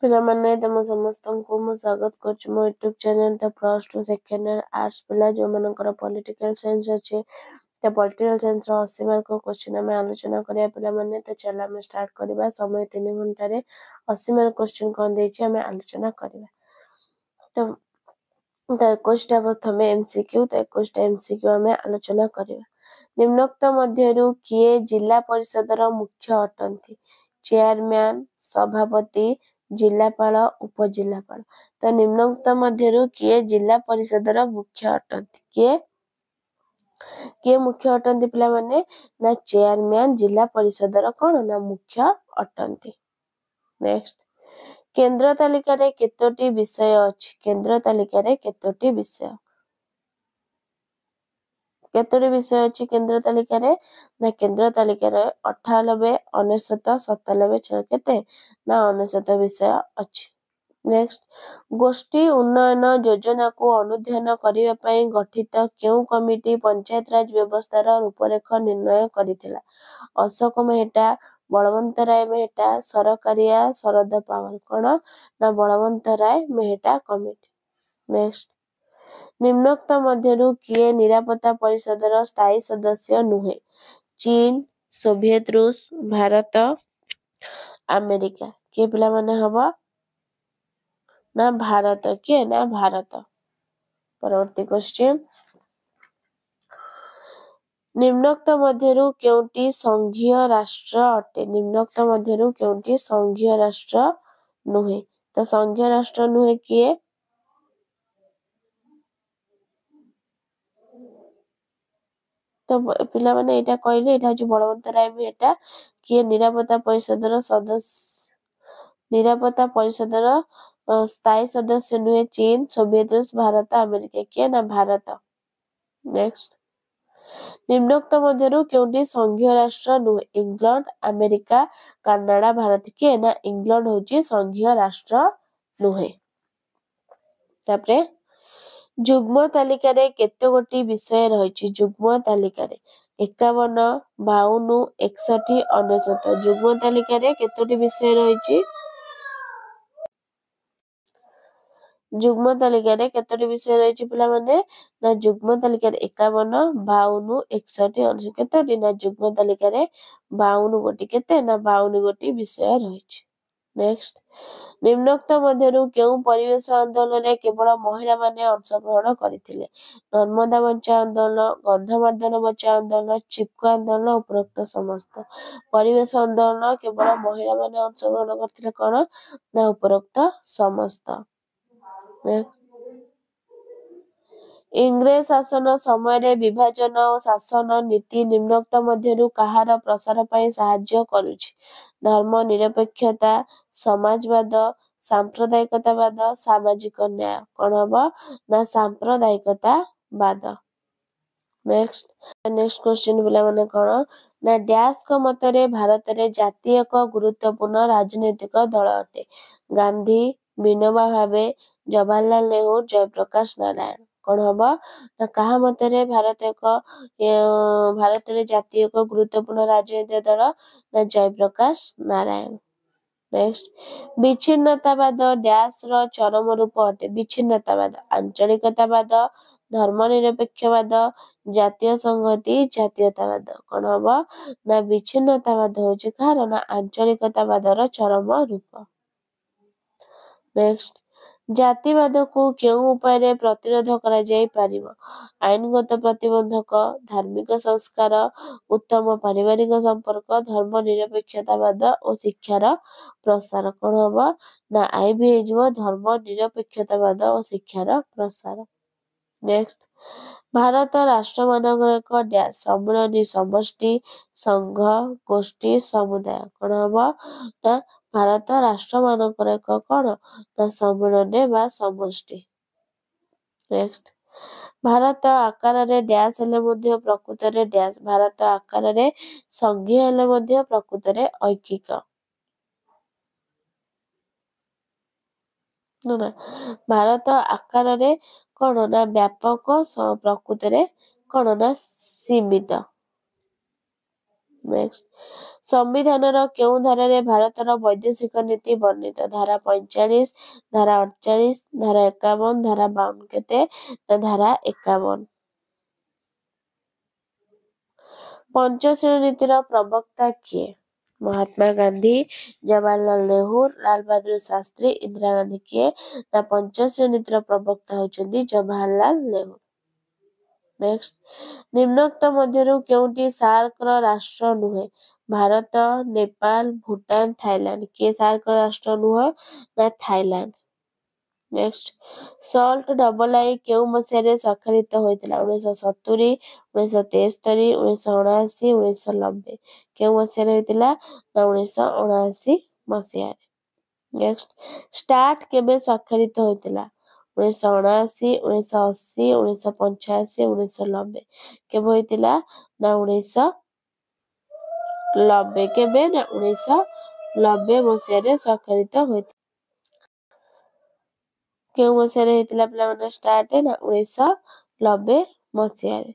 ପିଲାମାନେ ତମ ସମସ୍ତଙ୍କୁ ମୁଁ ସ୍ୱାଗତ କରୁଛି ମୋ YouTube channel the plus two second year arts ପିଲା ଯେଉଁମାନଙ୍କର ପଲିଟିକାଲ ସାଇନ୍ସ ଅଛି ତ ପଲିଟିକାଲ ସାଇନ୍ସର 80 ମାର୍କ କ୍ୱେଶ୍ଚିନ୍ ଆମେ ଆଲୋଚନା କରିବା ପିଲାମାନେ। ତ ଚାଲ ଆମେ ଷ୍ଟାର୍ଟ କରିବା। ସମୟ 3 ଘଣ୍ଟାରେ 80 ମାର୍କ କ୍ୱେଶ୍ଚିନ୍ କ'ଣ ଦେଇଛି ଆମେ ଆଲୋଚନା କରିବା। ତ 21ଟା ପ୍ରଥମେ MCQ, ତ 21ଟା MCQ ଆମେ ଆଲୋଚନା କରିବା। ନିମ୍ନୋକ୍ତ ମଧ୍ୟରୁ କିଏ ଜିଲ୍ଲା ପରିଷଦର ମୁଖ୍ୟ ଅଟନ୍ତି? ଚେୟାରମ୍ୟାନ୍, ସଭାପତି, ଜିଲ୍ଲାପାଳ, ଉପଜିଲ୍ଲାପାଳ। ତ ନିମ୍ନୋକ୍ତ ମଧ୍ୟରୁ କିଏ ଜିଲ୍ଲା ପରିଷଦର ମୁଖ୍ୟ ଅଟନ୍ତି? କିଏ ମୁଖ୍ୟ ଅଟନ୍ତି ପିଲାମାନେ? ନା ଚେୟାରମ୍ୟାନ୍ ଜିଲ୍ଲା ପରିଷଦର କ'ଣ ନା ମୁଖ୍ୟ ଅଟନ୍ତି। ନେକ୍ସଟ, କେନ୍ଦ୍ର ତାଲିକାରେ କେତୋଟି ବିଷୟ ଅଛି? କେନ୍ଦ୍ର ତାଲିକାରେ କେତୋଟି ବିଷୟ ଅଛି କେନ୍ଦ୍ର ତାଲିକାରେ? ନା କେନ୍ଦ୍ର ତାଲିକାରେ 98, 99, 97 କେତେ ନା 99 ବିଷୟ ଅଛି। ନେକ୍ସଟ, ଗୋଷ୍ଠୀ ଉନ୍ନୟନ ଯୋଜନାକୁ ଅନୁଧ୍ୟାନ କରିବା ପାଇଁ ଗଠିତ କେଉଁ କମିଟି ପଞ୍ଚାୟତରାଜ ବ୍ୟବସ୍ଥାର ରୂପରେଖ ନିର୍ଣ୍ଣୟ କରିଥିଲା? ଅଶୋକ ମେହେଟା, ବଳବନ୍ତ ରାୟ ମେହେଟା, ସରକାରିଆ ଶରଦ ପାୱାର। କ'ଣ ନା ବଳବନ୍ତ ରାୟ ମେହେଟା କମିଟି। ନେକ୍ସଟ, ନିମ୍ନୋକ୍ତ ମଧ୍ୟରୁ କିଏ ନିରାପତ୍ତା ପରିଷଦର ସ୍ଥାୟୀ ସଦସ୍ୟ ନୁହେଁ? ଚୀନ, ସୋଭିଏତ ରୁଷ, ଭାରତ, ଆମେରିକା। କିଏ ପିଲାମାନେ ହବ? ନା ଭାରତ। କିଏ ନା ଭାରତ। ପରବର୍ତ୍ତୀ କ୍ୱେଶ୍ଚିନ୍, ନିମ୍ନୋକ୍ତ ମଧ୍ୟରୁ କେଉଁଟି ସଂଘୀୟ ରାଷ୍ଟ୍ର ଅଟେ? ନିମ୍ନୋକ୍ତ ମଧ୍ୟରୁ କେଉଁଟି ସଂଘୀୟ ରାଷ୍ଟ୍ର ନୁହେଁ? ତ ସଂଘୀୟ ରାଷ୍ଟ୍ର ନୁହେଁ କିଏ? ତ ପିଲାମାନେ ଏଇଟା କହିଲେ, ଏଇଟା ହଉଛି ବଳବନ୍ତ ରାୟ ମେହେଟା। କିଏ ନିରାପତ୍ତା ପରିଷଦର ସ୍ଥାୟୀ ସଦସ୍ୟ ନୁହେଁ? ଚୀନ, ସୋଭିଏତ ରୁଷ, ଭାରତ, ଆମେରିକା। କିଏ ନା ଭାରତ। ନେକ୍ସଟ, ନିମ୍ନୋକ୍ତ ମଧ୍ୟରୁ କେଉଁଟି ସଂଘୀୟ ରାଷ୍ଟ୍ର ନୁହେଁ? England, America, Canada, Bharat. କିଏ ନା ଇଂଲଣ୍ଡ ହଉଛି ସଂଘୀୟ ରାଷ୍ଟ୍ର ନୁହେଁ। ତାପରେ ଯୁଗ୍ମ ତାଲିକାରେ କେତେ ଗୋଟି ବିଷୟ ରହିଛି? ଯୁଗ୍ମ ତାଲିକାରେ 51, 52, 61, 99। ଯୁଗ୍ମ ତାଲିକାରେ କେତୋଟି ବିଷୟ ରହିଛି? ଯୁଗ୍ମ ତାଲିକାରେ କେତୋଟି ବିଷୟ ରହିଛି ପିଲାମାନେ? ନା ଯୁଗ୍ମ ତାଲିକାରେ 51, 52, 61, 99। କେତୋଟି? ନା ଯୁଗ୍ମ ତାଲିକାରେ 52 ଗୋଟି। କେତେ ନା 52 ଗୋଟି ବିଷୟ ରହିଛି। ନେକ୍ସଟ, ନିମ୍ନୋକ୍ତ ମଧ୍ୟରୁ କେଉଁ ପରିବେଶ ଆନ୍ଦୋଳନରେ କେବଳ ମହିଳାମାନେ ଅଂଶଗ୍ରହଣ କରିଥିଲେ? ନର୍ମଦା ବଞ୍ଚାଅ ଆନ୍ଦୋଳନ, ଗନ୍ଧମାର୍ଦ୍ଦନ ବଚାଅ ଆନ୍ଦୋଳନ, ଚିପକୋ ଆନ୍ଦୋଳନ, ଉପରୋକ୍ତ ସମସ୍ତ। ପରିବେଶ ଆନ୍ଦୋଳନ କେବଳ ମହିଳାମାନେ ଅଂଶଗ୍ରହଣ କରିଥିଲେ। କ'ଣ ନା ଉପରୋକ୍ତ ସମସ୍ତ। ଇଂରେଜ ଶାସନ ସମୟରେ ବିଭାଜନ ଓ ଶାସନ ନୀତି ନିମ୍ନୋକ୍ତ ମଧ୍ୟରୁ କାହାର ପ୍ରସାର ପାଇଁ ସାହାଯ୍ୟ କରୁଛି? ଧର୍ମ ନିରପେକ୍ଷତା, ସମାଜବାଦ, ସାମ୍ପ୍ରଦାୟିକତାବାଦ, ସାମାଜିକ ନ୍ୟାୟ। କ'ଣ ହବ? ନା ସାମ୍ପ୍ରଦାୟିକତାବାଦ। ନେକ୍ସଟ କ୍ୱେଶ୍ଚିନ୍ ପିଲାମାନେ କ'ଣ ନା ଡ୍ୟାଶଙ୍କ ମତରେ ଭାରତରେ ଜାତି ଏକ ଗୁରୁତ୍ୱପୂର୍ଣ୍ଣ ରାଜନୈତିକ ଦଳ ଅଟେ? ଗାନ୍ଧୀ, ବିନୋବା ଭାବେ, ଜବାହରଲାଲ ନେହେରୁ, ଜୟପ୍ରକାଶ ନାରାୟଣ। କ'ଣ ହବ? ନା କାହା ମତରେ ଭାରତରେ ଜାତି ଏକ ଗୁରୁତ୍ୱପୂର୍ଣ୍ଣ ରାଜନୈତିକ ଦଳ? ନା ଜୟପ୍ରକାଶ ନାରାୟଣ। ନେକ୍ସଟ, ବିଚ୍ଛିନ୍ନତାବାଦ ଡ୍ୟାଶର ଚରମ ରୂପ ଅଟେ? ବିଚ୍ଛିନ୍ନତାବାଦ ଆଞ୍ଚଳିକତାବାଦ, ଧର୍ମନିରପେକ୍ଷବାଦ, ଜାତୀୟ ସଂହତି, ଜାତୀୟତାବାଦ। କ'ଣ ହବ? ନା ବିଚ୍ଛିନ୍ନତାବାଦ ହଉଛି କାହାର? ନା ଆଞ୍ଚଳିକତାବାଦର ଚରମ ରୂପ। ନେକ୍ସଟ, ଜାତିବାଦକୁ କେଉଁ ଉପାୟରେ ପ୍ରତିରୋଧ କରାଯାଇ ପାରିବ? ଆଇନଗତ ପ୍ରତିବନ୍ଧକ, ଧାର୍ମିକ ସଂସ୍କାର, ଉତ୍ତମ ପାରିବାରିକ ସମ୍ପର୍କ, ଧର୍ମନିରପେକ୍ଷତାବାଦ ଓ ଶିକ୍ଷାର ପ୍ରସାର। କ'ଣ ହବ? ନା ଆଇଭି ହେଇଯିବ ଧର୍ମ ନିରପେକ୍ଷତାବାଦ ଓ ଶିକ୍ଷାର ପ୍ରସାର। ନେକ୍ସଟ, ଭାରତ ରାଷ୍ଟ୍ରମାନଙ୍କର ଏକ ଡ୍ୟାଶ ସମ୍ମିଳନୀ ସମଷ୍ଟି, ସଂଘ, ଗୋଷ୍ଠୀ, ସମୁଦାୟ। କ'ଣ ହବ? ନା ଭାରତ ରାଷ୍ଟ୍ରମାନଙ୍କର ଏକ କ'ଣ ନା ସମ୍ମିଳନୀ ବା ସମଷ୍ଟି। ନେକ୍ସଟ, ଭାରତ ଆକାରରେ ଡ୍ୟାଶ ହେଲେ ମଧ୍ୟ ପ୍ରକୃତରେ ଡ୍ୟାଶ? ଭାରତ ଆକାରରେ ସଂଘୀୟ ହେଲେ ମଧ୍ୟ ପ୍ରକୃତରେ ଐକିକ। ଭାରତ ଆକାରରେ କ'ଣ ନା ବ୍ୟାପକ, ପ୍ରକୃତରେ କ'ଣ ନା ସୀମିତ। ନେକ୍ସଟ ସମ୍ବିଧାନର କେଉଁ ଧାରାରେ ଭାରତର ବୈଦେଶିକ ନୀତି ବର୍ଣ୍ଣିତ? ଧାରା 45, ଧାରା 48, ଧାରା 51, ଧାରା 52 କେତେ? ନା ଧାରା 51। ପଞ୍ଚଶୀଳ ନୀତିର ପ୍ରବକ୍ତା କିଏ? ମହାତ୍ମା ଗାନ୍ଧୀ, ଜବାହରଲାଲ ନେହେରୁ, ଲାଲ ବାହାଦୁର ଶାସ୍ତ୍ରୀ, ଇନ୍ଦିରା ଗାନ୍ଧୀ କିଏ? ନା ପଞ୍ଚଶୀଳ ନୀତିର ପ୍ରବକ୍ତା ହେଉଛନ୍ତି ଜବାହରଲାଲ ନେହେରୁ। ନେକ୍ସଟ ନିମ୍ନୋକ୍ତ ମଧ୍ୟରୁ କେଉଁଟି ସାର୍କର ରାଷ୍ଟ୍ର ନୁହେଁ? ଭାରତ, ନେପାଳ, ଭୁଟାନ, ଥାଇଲାଣ୍ଡ। କିଏ ସାର୍କର ରାଷ୍ଟ୍ର ନୁହଁ? ନା Thailand. Next salt double I କେଉଁ ମସିହାରେ ସ୍ୱାକ୍ଷରିତ ହୋଇଥିଲା? 1970, 1973, 1979, 1990। କେଉଁ ମସିହାରେ ହୋଇଥିଲା? ନା 1979 ମସିହାରେ। ନେକ୍ସଟ ଷ୍ଟାର୍ଟ କେବେ ସ୍ୱାକ୍ଷରିତ ହୋଇଥିଲା? 1979, 1980, 1985, 1990। କେବେ ହୋଇଥିଲା? ନା 1990। କେବେ? ନା 1990 ମସିହାରେ ସ୍ୱାକ୍ଷରିତ ହୋଇଥିଲା। କେଉଁ ମସିହାରେ ହେଇଥିଲା ପିଲାମାନେ ଷ୍ଟାର୍ଟ? ନା 1990 ମସିହାରେ।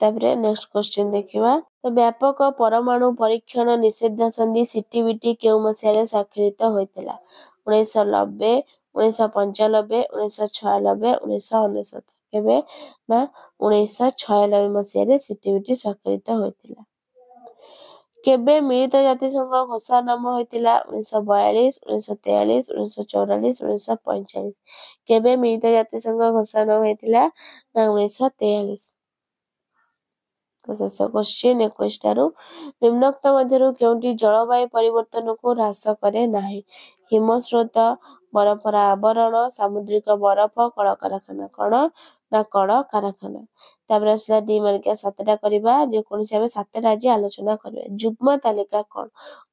ତାପରେ ନେକ୍ସଟ କ୍ୱେଶ୍ଚିନ୍ ଦେଖିବା। ତ ବ୍ୟାପକ ପରମାଣୁ ପରୀକ୍ଷଣ ନିଷେଧ ସନ୍ଧି ସିଟିବିଟି କେଉଁ ମସିହାରେ ସ୍ୱାକ୍ଷରିତ ହୋଇଥିଲା? 1990, 1995, 1996, 1999। କେବେ? ନା 1996 ମସିହାରେ ସିଟିବିଟି ସ୍ୱାକ୍ଷରିତ ହୋଇଥିଲା। କେବେ ମିଳିତ ଜାତିସଂଘ ଘୋଷଣାନାମା ହୋଇଥିଲା? 1942, 1943, 1944, 1945। କେବେ ମିଳିତ ଜାତିସଂଘ ଘୋଷଣାନାମା ହୋଇଥିଲା? ନା 1943। ତ ଶେଷ କ୍ୱେଶ୍ଚିନ୍ 21 ଟାରୁ ନିମ୍ନୋକ୍ତ ମଧ୍ୟରୁ କେଉଁଟି ଜଳବାୟୁ ପରିବର୍ତ୍ତନକୁ ହ୍ରାସ କରେ ନାହିଁ? ହିମସ୍ରୋତ, ବରଫର ଆବରଣ, ସାମୁଦ୍ରିକ ବରଫ, କଳକାରଖାନା। କଣ? ନା କଳକାରଖାନା। ତାପରେ ଆସିଲା 2 ମାର୍କିଆ 7ଟା କରିବା। ଯେକୌଣସି ଆମେ 7ଟା ଆଜି ଆଲୋଚନା କରିବା। ଯୁଗ୍ମ ତାଲିକା କଣ?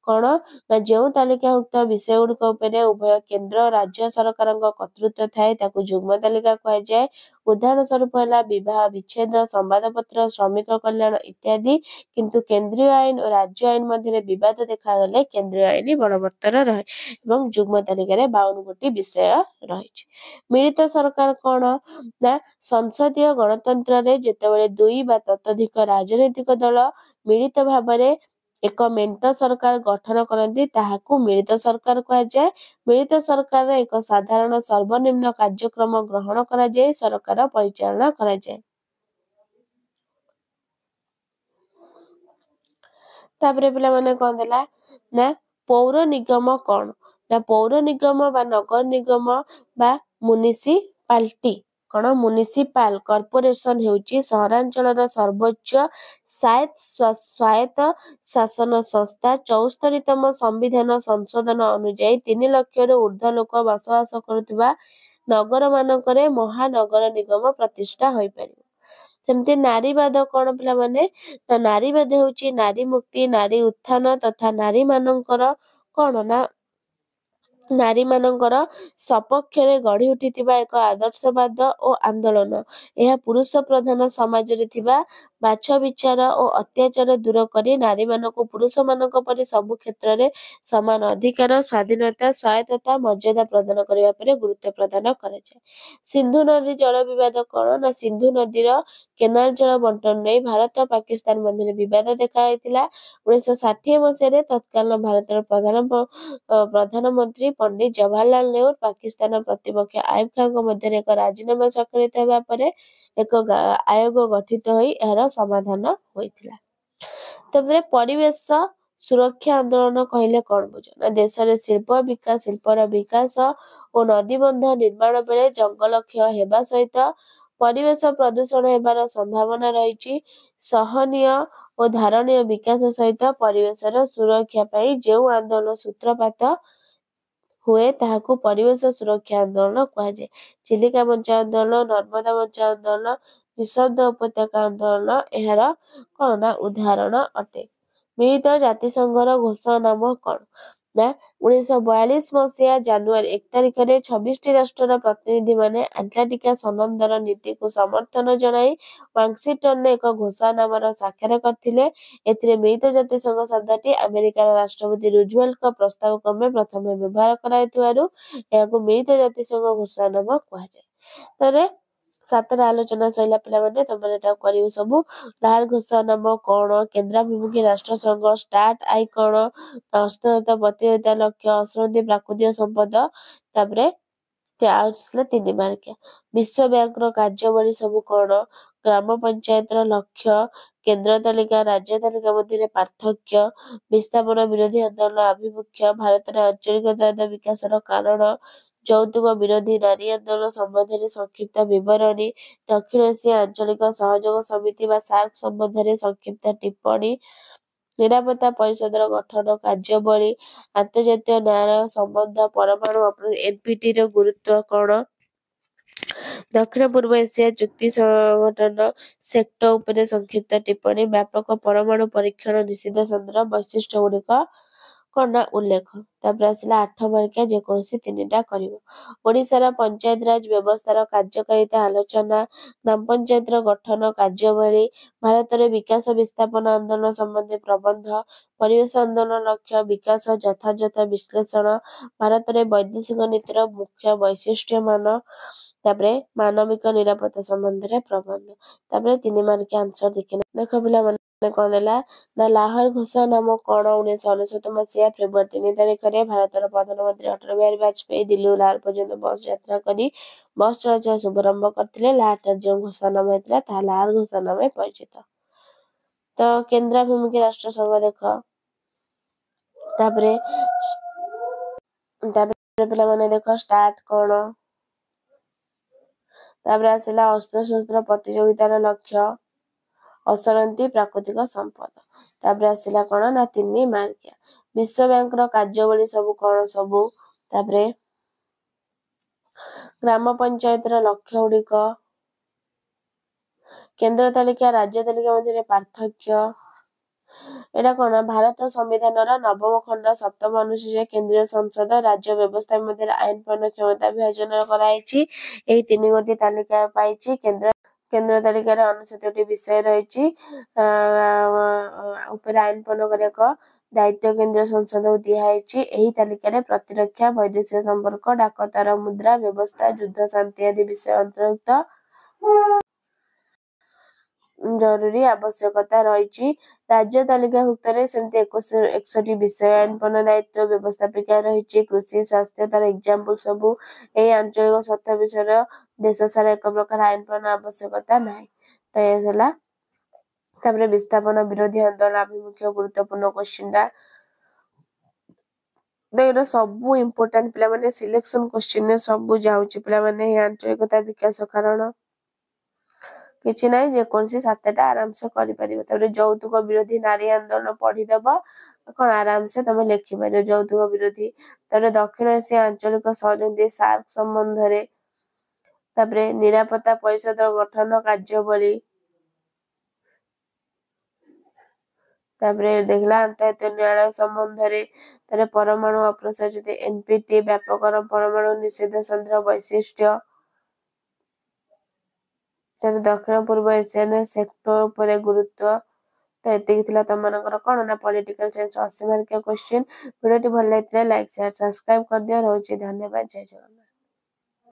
କଣ? ନା ଯେଉଁ ତାଲିକାଭୁକ୍ତ ବିଷୟଗୁଡ଼ିକ ଉପରେ ଉଭୟ କେନ୍ଦ୍ର ଓ ରାଜ୍ୟ ସରକାରଙ୍କ କର୍ତ୍ତୃତ୍ୱ ଥାଏ ତାକୁ ଯୁଗ୍ମ ତାଲିକା କୁହାଯାଏ। ଉଦାହରଣ ସ୍ୱରୂପ ହେଲା ବିବାହ ବିଚ୍ଛେଦ, ସମ୍ବାଦପତ୍ର, ଶ୍ରମିକ କଲ୍ୟାଣ ଇତ୍ୟାଦି। କିନ୍ତୁ କେନ୍ଦ୍ରୀୟ ଆଇନ ଓ ରାଜ୍ୟ ଆଇନ ମଧ୍ୟରେ ବିବାଦ ଦେଖାଗଲେ କେନ୍ଦ୍ରୀୟ ଆଇନ ବଳବତ୍ତର ରହେ ଏବଂ ଯୁଗ୍ମ ତାଲିକାରେ 52 ଗୋଟି ବିଷୟ ରହିଛି। ମିଳିତ ସରକାର କଣ? ନା ସଂସଦୀୟ ଗଣତନ୍ତ୍ରରେ ଯେତେବେଳେ 2 ବା ତତୋଧିକ ରାଜନୈତିକ ଦଳ ମିଳିତ ଭାବରେ ଏକ ମେଣ୍ଟ ସରକାର ଗଠନ କରନ୍ତି ତାହାକୁ ମିଳିତ ସରକାର କୁହାଯାଏ। ମିଳିତ ସରକାରର ଏକ ସାଧାରଣ ସର୍ବନିମ୍ନ କାର୍ଯ୍ୟକ୍ରମ ଗ୍ରହଣ କରାଯାଇ ସରକାର ପରିଚାଳନା କରାଯାଏ। ତାପରେ ପିଲାମାନେ କଣ ଦେଲା? ନା ପୌର ନିଗମ କଣ? ନା ପୌର ନିଗମ ବା ନଗର ନିଗମ ବା ମୁନିସିପାଲିଟି କଣ? ମୁନିସିପାଲ କର୍ପୋରେସନ ହେଉଛି ସହରାଞ୍ଚଳର ସର୍ବୋଚ୍ଚ ସ୍ୱାୟତ୍ତ ଶାସନ ସଂସ୍ଥା। 74ତମ ସମ୍ବିଧାନ ସଂଶୋଧନ ଅନୁଯାୟୀ 3 ଲକ୍ଷରୁ ଉର୍ଦ୍ଧ୍ୱ ଲୋକ ବସବାସ କରୁଥିବା ନଗରମାନଙ୍କରେ ମହାନଗର ନିଗମ ପ୍ରତିଷ୍ଠା ହୋଇପାରିବ। ସେମିତି ନାରୀବାଦ କଣ ପିଲାମାନେ? ନା ନାରୀବାଦ ହେଉଛି ନାରୀ ମୁକ୍ତି, ନାରୀ ଉତ୍ଥାନ ତଥା ନାରୀମାନଙ୍କର କଣ? ନା ନାରୀମାନଙ୍କର ସପକ୍ଷରେ ଗଢ଼ି ଉଠିଥିବା ଏକ ଆଦର୍ଶବାଦ ଓ ଆନ୍ଦୋଳନ। ଏହା ପୁରୁଷ ପ୍ରଧାନ ସମାଜରେ ଥିବା ବାଛବିଚାର ଓ ଅତ୍ୟାଚାର ଦୂର କରି ନାରୀମାନଙ୍କୁ ପୁରୁଷମାନଙ୍କ ପରି ସବୁ କ୍ଷେତ୍ରରେ ସମାନ ଅଧିକାର, ସ୍ୱାଧୀନତା, ସ୍ୱାୟତ୍ତତା, ମର୍ଯ୍ୟାଦା ପ୍ରଦାନ କରିବା ଉପରେ ଗୁରୁତ୍ୱ ପ୍ରଦାନ କରାଯାଏ। ସିନ୍ଧୁ ନଦୀ ଜଳ ବିବାଦ କଣ? ନା ସିନ୍ଧୁ ନଦୀର କେନାଲ ଜଳ ବଣ୍ଟନ ନେଇ ଭାରତ ପାକିସ୍ତାନ ମଧ୍ୟରେ ବିବାଦ ଦେଖାଯାଇଥିଲା। 1960 ମସିହାରେ ତତ୍କାଳୀନ ଭାରତର ପ୍ରଧାନମନ୍ତ୍ରୀ ପଣ୍ଡିତ ଜବାହରଲାଲ ନେହେରୁ ପାକିସ୍ତାନ ପ୍ରତିପକ୍ଷ ଆୟୁବ ଖାନଙ୍କ ମଧ୍ୟରେ ଏକ ରାଜିନାମା ସ୍ୱାକ୍ଷରିତ ହେବା ପରେ ଏକ ଆୟୋଗ ଗଠିତ ହୋଇ ଏହାର ସମାଧାନ ହୋଇଥିଲା। ତାପରେ ପରିବେଶ ସୁରକ୍ଷା ଆନ୍ଦୋଳନ କହିଲେ କଣ ବୁଝ? ନା ଦେଶରେ ଶିଳ୍ପର ବିକାଶ ଓ ନଦୀବନ୍ଧ ନିର୍ମାଣ ବେଳେ ଜଙ୍ଗଲ କ୍ଷୟ ହେବା ସହିତ ପରିବେଶ ପ୍ରଦୂଷଣ ହେବାର ସମ୍ଭାବନା ରହିଛି। ସହନୀୟ ଓ ଧାରଣୀୟ ବିକାଶ ସହିତ ପରିବେଶର ସୁରକ୍ଷା ପାଇଁ ଯେଉଁ ଆନ୍ଦୋଳନ ସୂତ୍ରପାତ ହୁଏ ତାହାକୁ ପରିବେଶ ସୁରକ୍ଷା ଆନ୍ଦୋଳନ କୁହାଯାଏ। ଚିଲିକା ବଞ୍ଚାଅ ଆନ୍ଦୋଳନ, ନର୍ମଦା ବଞ୍ଚାଅ ଆନ୍ଦୋଳନ, ନିଃଶବ୍ଦ ଉପତ୍ୟକା ଆନ୍ଦୋଳନ ଏହାର କଣ? ନା ଉଦାହରଣ ଅଟେ। ମିଳିତ ଜାତିସଂଘର ଘୋଷଣାନାମା କଣ? ନା 1942 ମସିହା ଜାନୁଆରୀ 1 ତାରିଖରେ 26ଟି ରାଷ୍ଟ୍ରର ପ୍ରତିନିଧିମାନେ ଆଣ୍ଟାର୍କଟିକା ସନନ୍ଦର ନୀତିକୁ ସମର୍ଥନ ଜଣାଇ ୱାଶିଂଟନରେ ଏକ ଘୋଷଣାନାମାର ସ୍ୱାକ୍ଷର କରିଥିଲେ। ଏଥିରେ ମିଳିତ ଜାତିସଂଘ ଶବ୍ଦଟି ଆମେରିକାର ରାଷ୍ଟ୍ରପତି ରୁଜୱେଲ୍ଟଙ୍କ ପ୍ରସ୍ତାବ କ୍ରମେ ପ୍ରଥମେ ବ୍ୟବହାର କରାଯାଇଥିବାରୁ ଏହାକୁ ମିଳିତ ଜାତିସଂଘ ଘୋଷଣାନାମା କୁହାଯାଏ। ତାପରେ ସାତଟା ଆଲୋଚନା ସରିଲା ପିଲାମାନେ, ତମେ ଏଟା କରିବ ସବୁ। ଲାଲ ଘୋଷା ନାମ କଣ? କେନ୍ଦ୍ରାଭିମୁଖୀ ରାଷ୍ଟ୍ରସଂଘ। ଷ୍ଟାର୍ଟ ଆଇ କଣ? ଅସ୍ତ୍ରହିତ ପ୍ରତିଯୋଗିତା ଲକ୍ଷ୍ୟ। ଅସରନ୍ତି ପ୍ରାକୃତିକ ସମ୍ପଦ। ତାପରେ ଆସିଲା 3 ମାର୍କିଆ। ବିଶ୍ୱ ବ୍ୟାଙ୍କର କାର୍ଯ୍ୟାବଳୀ ସବୁ କଣ? ଗ୍ରାମ ପଞ୍ଚାୟତର ଲକ୍ଷ୍ୟ। କେନ୍ଦ୍ର ତାଲିକା ରାଜ୍ୟ ତାଲିକା ମଧ୍ୟରେ ପାର୍ଥକ୍ୟ। ବିସ୍ଥାପନ ବିରୋଧୀ ଆନ୍ଦୋଳନ ଆଭିମୁଖ୍ୟ। ଭାରତରେ ଆଞ୍ଚଳିକତାବାଦ ବିକାଶର କାରଣ। ଯୌତୁକ ବିରୋଧୀ ନାରୀ ଆନ୍ଦୋଳନ ସମ୍ବନ୍ଧରେ ସଂକ୍ଷିପ୍ତ ବିବରଣୀ। ଦକ୍ଷିଣ ଏସିଆ ଆଞ୍ଚଳିକ ସହଯୋଗ ସମିତି ବା ସାର୍କ ସମ୍ବନ୍ଧରେ ସଂକ୍ଷିପ୍ତ ଟିପ୍ପଣୀ। ନିରାପତ୍ତା ପରିଷଦର ଗଠନ କାର୍ଯ୍ୟାବଳୀ। ଆନ୍ତର୍ଜାତୀୟ ନ୍ୟାୟାଳୟ ସମ୍ବନ୍ଧ। ପରମାଣୁ ଏନପିଟିର ଗୁରୁତ୍ୱ କଣ? ଦକ୍ଷିଣ ପୂର୍ବ ଏସିଆ ଚୁକ୍ତି ସଂଗଠନ ସେକ୍ଟ ଉପରେ ସଂକ୍ଷିପ୍ତ ଟିପ୍ପଣୀ। ବ୍ୟାପକ ପରମାଣୁ ପରୀକ୍ଷଣ ନିଷିଦ୍ଧ ସନ୍ଦେହ ବୈଶିଷ୍ଟ୍ୟ ଗୁଡିକ କଣ ନା ଉଲ୍ଲେଖ। ତାପରେ ଆସିଲା 8 ମାର୍କିଆ, ଯେକୌଣସି 3ଟା କରିବ। ଓଡ଼ିଶାର ପଞ୍ଚାୟତରାଜ ବ୍ୟବସ୍ଥାର କାର୍ଯ୍ୟକାରିତା ଆଲୋଚନା। ଗ୍ରାମ ପଞ୍ଚାୟତର ଗଠନ କାର୍ଯ୍ୟାବଳୀ। ଭାରତରେ ବିକାଶ ବିସ୍ଥାପନ ଆନ୍ଦୋଳନ ସମ୍ବନ୍ଧୀୟ ପ୍ରବନ୍ଧ। ପରିବେଶ ଆନ୍ଦୋଳନ ଲକ୍ଷ୍ୟ ବିକାଶ ଯଥାଯଥ ବିଶ୍ଳେଷଣ। ଭାରତରେ ବୈଦେଶିକ ନୀତିର ମୁଖ୍ୟ ବୈଶିଷ୍ଟ୍ୟମାନ। ତାପରେ ମାନବିକ ନିରାପତ୍ତା ସମ୍ବନ୍ଧରେ ପ୍ରବନ୍ଧ। ତାପରେ 3 ମାର୍କିଆ ଆନ୍ସର ଦେଖିନା। ଦେଖ ପିଲାମାନେ କଣ ଦେଲା ନା ଲାହୋର ଘୋଷଣା ନାମ କଣ? 1999 ମସିହା ଫେବୃଆରୀ 3 ତାରିଖରେ ଭାରତର ପ୍ରଧାନମନ୍ତ୍ରୀ ଅଟଳ ବିହାରୀ ବାଜପେୟୀ ଦିଲ୍ଲୀରୁ ଲାହୋର ପର୍ଯ୍ୟନ୍ତ ବସ୍ ଯାତ୍ରା କରି ବସ୍ ଚଳାଚଳ ଶୁଭାରମ୍ଭ କରିଥିଲେ। ଲାହୋରଠାରେ ଯେଉଁ ଘୋଷଣା ନାମ ହେଇଥିଲା ତାହା ଲାହୋର ଘୋଷଣା ନାମେ ପରିଚିତ। ତ କେନ୍ଦ୍ରାଭିମୁଖୀ ରାଷ୍ଟ୍ରସଂଘ ଦେଖ। ତାପରେ ପିଲାମାନେ ଦେଖ ଷ୍ଟାର୍ଟ କଣ? ତାପରେ ଆସିଲା ଅସ୍ତ୍ରଶସ୍ତ୍ର ପ୍ରତିଯୋଗିତାର ଲକ୍ଷ୍ୟ। ଅସରନ୍ତି ପ୍ରାକୃତିକ ସମ୍ପଦ। ତାପରେ ଆସିଲା କଣ ନା 3 ମାର୍କିଆ। ବିଶ୍ୱ ବ୍ୟାଙ୍କର କାର୍ଯ୍ୟାବଳୀ ସବୁ କଣ ସବୁ? ତାପରେ ଗ୍ରାମ ପଞ୍ଚାୟତର ଲକ୍ଷ୍ୟ ଗୁଡିକ। କେନ୍ଦ୍ର ତାଲିକା ରାଜ୍ୟ ତାଲିକା ମଧ୍ୟରେ ପାର୍ଥକ୍ୟ। ଏଇଟା କଣ? ଭାରତ ସମ୍ବିଧାନର 9ମ ଖଣ୍ଡ 7ମ ଅନୁଚ୍ଛେଦ କେନ୍ଦ୍ରୀୟ ସଂସଦ ରାଜ୍ୟ ବ୍ୟବସ୍ଥା ମଧ୍ୟରେ ଆଇନ ପ୍ରଣୟନ କ୍ଷମତା ବିଭାଜନ କରାଯାଇଛି। ଏହି 3 ଗୋଟି ତାଲିକା ପାଇଛି। କେନ୍ଦ୍ର ତାଲିକାରେ 69ଟି ବିଷୟ ରହିଛି। ଉପରେ ଆଇନ ପ୍ରଣୟନ କରିବାକୁ ଦାୟିତ୍ୱ କେନ୍ଦ୍ରୀୟ ସଂସଦକୁ ଦିଆଯାଇଛି। ଏହି ତାଲିକାରେ ପ୍ରତିରକ୍ଷା, ବୈଦେଶିକ ସମ୍ପର୍କ, ଡାକତାର, ମୁଦ୍ରା ବ୍ୟବସ୍ଥା, ଯୁଦ୍ଧ ଶାନ୍ତି ଆଦି ବିଷୟ ଅନ୍ତର୍ଭୁକ୍ତ। ଜରୁରୀ ଆବଶ୍ୟକତା ରହିଛି। ରାଜ୍ୟ ତାଲିକାଭୁକ୍ତରେ ସେମିତି 61ଟି ବିଷୟ ଆଇନ ପ୍ରଣୟନ ଦାୟିତ୍ୱ ବ୍ୟବସ୍ଥାପିକା ରହିଛି। କୃଷି, ସ୍ୱାସ୍ଥ୍ୟ ତାର ଏକ୍ସାମ୍ପଲ ସବୁ। ଏହି ଆଞ୍ଚଳିକ ସ୍ୱାର୍ଥ ବିଷୟର ଦେଶ ସାରା ଏକ ପ୍ରକାର ଆଇନ ପ୍ରଣୟନ ଆବଶ୍ୟକତା ନାହିଁ। ତ ଏ ହେଲା। ତାପରେ ବିସ୍ଥାପନ ବିରୋଧୀ ଆନ୍ଦୋଳନ ଆଭିମୁଖ୍ୟ ଗୁରୁତ୍ୱପୂର୍ଣ୍ଣ କୋଶ୍ଚିନ୍ଟା। ଏଇଟା ସବୁ ଇମ୍ପୋର୍ଟାଣ୍ଟ ପିଲାମାନେ, ସିଲେକ୍ସନ କୋଶ୍ଚିନ୍ରେ ସବୁ ଯାଉଛି ପିଲାମାନେ। ଏହି ଆଞ୍ଚଳିକତା ବିକାଶ କାରଣ କିଛି ନାହିଁ, ଯେକୌଣସି 7ଟା ଆରାମସେ କରିପାରିବ। ତାପରେ ଯୌତୁକ ବିରୋଧୀ ନାରୀ ଆନ୍ଦୋଳନ ପଢିଦବ, କଣ ଆରାମସେ ତମେ ଲେଖିପାରିବ ଯୌତୁକ ବିରୋଧୀ। ତାପରେ ଦକ୍ଷିଣ ଏସିଆ ଆଞ୍ଚଳିକ ସହଯୋଗ ସାର୍କ ସମ୍ବନ୍ଧରେ। ତାପରେ ନିରାପତ୍ତା ପରିଷଦର ଗଠନ କାର୍ଯ୍ୟାବଳୀ। ତାପରେ ଦେଖିଲା ଆନ୍ତର୍ଜାତୀୟ ନ୍ୟାୟାଳୟ ସମ୍ବନ୍ଧରେ। ତାପରେ ପରମାଣୁ ଅପ୍ରସାରିତ ଏନପିଟି। ବ୍ୟାପକ ପରମାଣୁ ନିଷିଦ୍ଧ ସନ୍ଦେହ ବୈଶିଷ୍ଟ୍ୟ। ତାପରେ ଦକ୍ଷିଣ ପୂର୍ବ ଏସିଆନ ସେକ୍ଟର ଉପରେ ଗୁରୁତ୍ୱ। ତ ଏତିକି ଥିଲା ତମମାନଙ୍କର କଣ ନା ପଲିଟିକାଲ ସାଇନ୍ସ 80 ମାର୍କିଆ କୋଶ୍ଚିନ୍। ଭିଡିଓଟି ଭଲ ଲାଗିଥିଲା ଲାଇକ୍, ସେୟାର, ସବସ୍କ୍ରାଇବ କରିଦିଅ। ରହୁଛି, ଧନ୍ୟବାଦ, ଜୟ ଜଗନ୍ନାଥ।